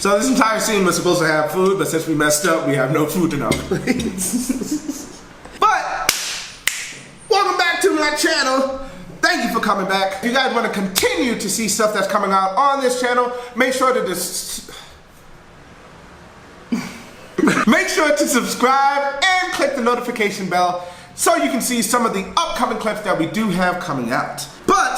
So this entire scene was supposed to have food, but since we messed up, we have no food in our plates. But, welcome back to my channel. Thank you for coming back. If you guys want to continue to see stuff that's coming out on this channel, make sure to make sure to subscribe and click the notification bell so you can see some of the upcoming clips that we do have coming out. But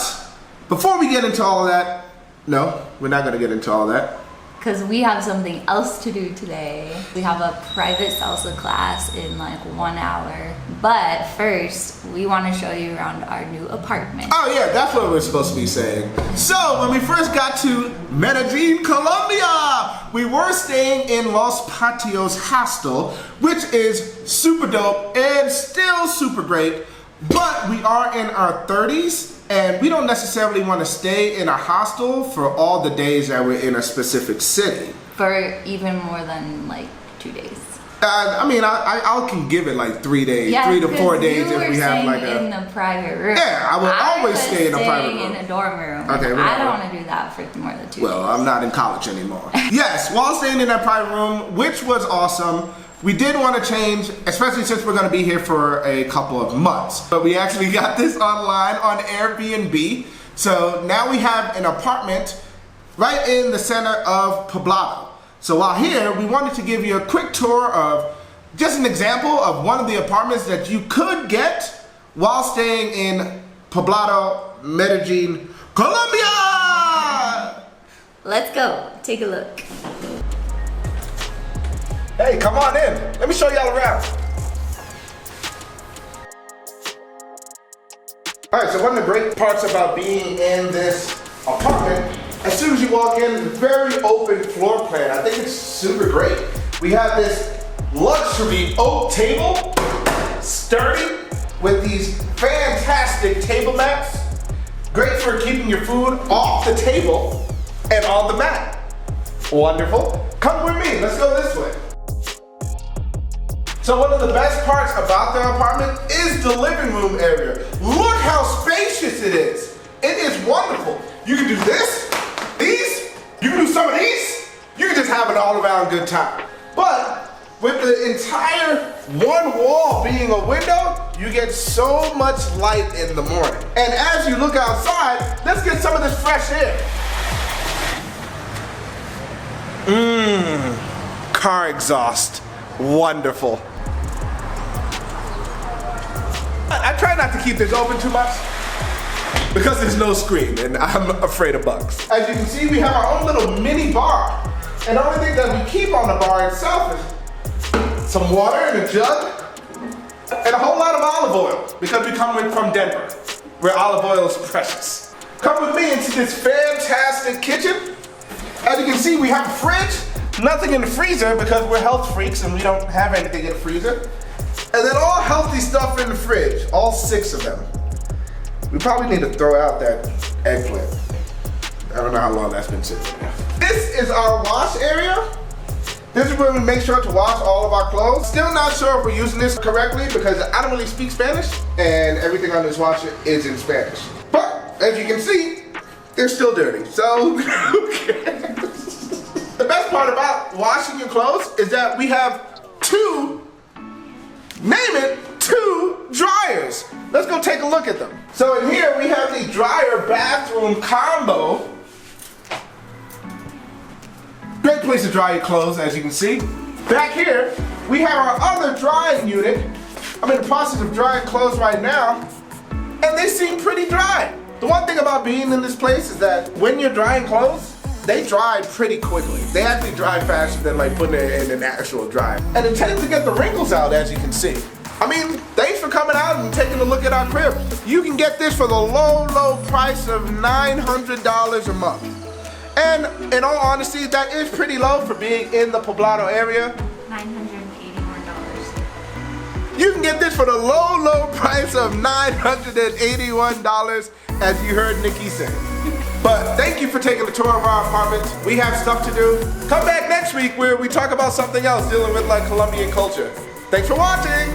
before we get into all of that, no, we're not going to get into all that. Because we have something else to do today. We have a private salsa class in like 1 hour. But first, we want to show you around our new apartment. Oh yeah, that's what we're supposed to be saying. So when we first got to Medellin, Colombia, we were staying in Los Patios Hostel, which is super dope and still super great. But we are in our 30s. And we don't necessarily want to stay in a hostel for all the days that we're in a specific city. For even more than like 2 days. I mean, I can give it like 3 days, yeah, 3 to 4 days if we have like in the private room. Yeah, I would always stay in a private room. In a dorm room. Okay, I don't want to do that for more than 2 days. Well, I'm not in college anymore. Yes, while staying in that private room, which was awesome. We did want to change, especially since we're going to be here for a couple of months. But we actually got this online on Airbnb. So now we have an apartment right in the center of Poblado. So while here, we wanted to give you a quick tour of just an example of one of the apartments that you could get while staying in Poblado, Medellin, Colombia! Let's go. Take a look. Hey, come on in. Let me show y'all around. All right, so one of the great parts about being in this apartment, as soon as you walk in, it's a very open floor plan. I think it's super great. We have this luxury oak table, sturdy, with these fantastic table mats. Great for keeping your food off the table and on the mat. Wonderful. Come with me, let's go this way. So one of the best parts about the apartment is the living room area. Look how spacious it is. It is wonderful. You can do this, these, you can do some of these. You can just have an all-around good time. But with the entire one wall being a window, you get so much light in the morning. And as you look outside, let's get some of this fresh air. Car exhaust, wonderful. I try not to keep this open too much because there's no screen and I'm afraid of bugs. As you can see, we have our own little mini bar. And the only thing that we keep on the bar itself is some water in a jug and a whole lot of olive oil because we come from Denver, where olive oil is precious. Come with me into this fantastic kitchen. As you can see, we have a fridge, nothing in the freezer because we're health freaks and we don't have anything in the freezer. And then all healthy stuff in the fridge, all 6 of them. We probably need to throw out that eggplant. I don't know how long that's been sitting there. This is our wash area. This is where we make sure to wash all of our clothes. Still not sure if we're using this correctly because I don't really speak Spanish and everything on this washer is in Spanish. But as you can see, they're still dirty, so who cares? The best part about washing your clothes is that we have 2 dryers. Let's go take a look at them. So in here we have the dryer bathroom combo. Great place to dry your clothes, as you can see. Back here, we have our other drying unit. I'm in the process of drying clothes right now, and they seem pretty dry. The one thing about being in this place is that when you're drying clothes, they dry pretty quickly. They actually dry faster than like putting it in an actual dryer. And it tends to get the wrinkles out, as you can see. I mean, thanks for coming out and taking a look at our crib. You can get this for the low, low price of $900 a month. And in all honesty, that is pretty low for being in the Poblado area. $981. You can get this for the low, low price of $981, as you heard Nikki say. But thank you for taking a tour of our apartment. We have stuff to do. Come back next week where we talk about something else dealing with like Colombian culture. Thanks for watching.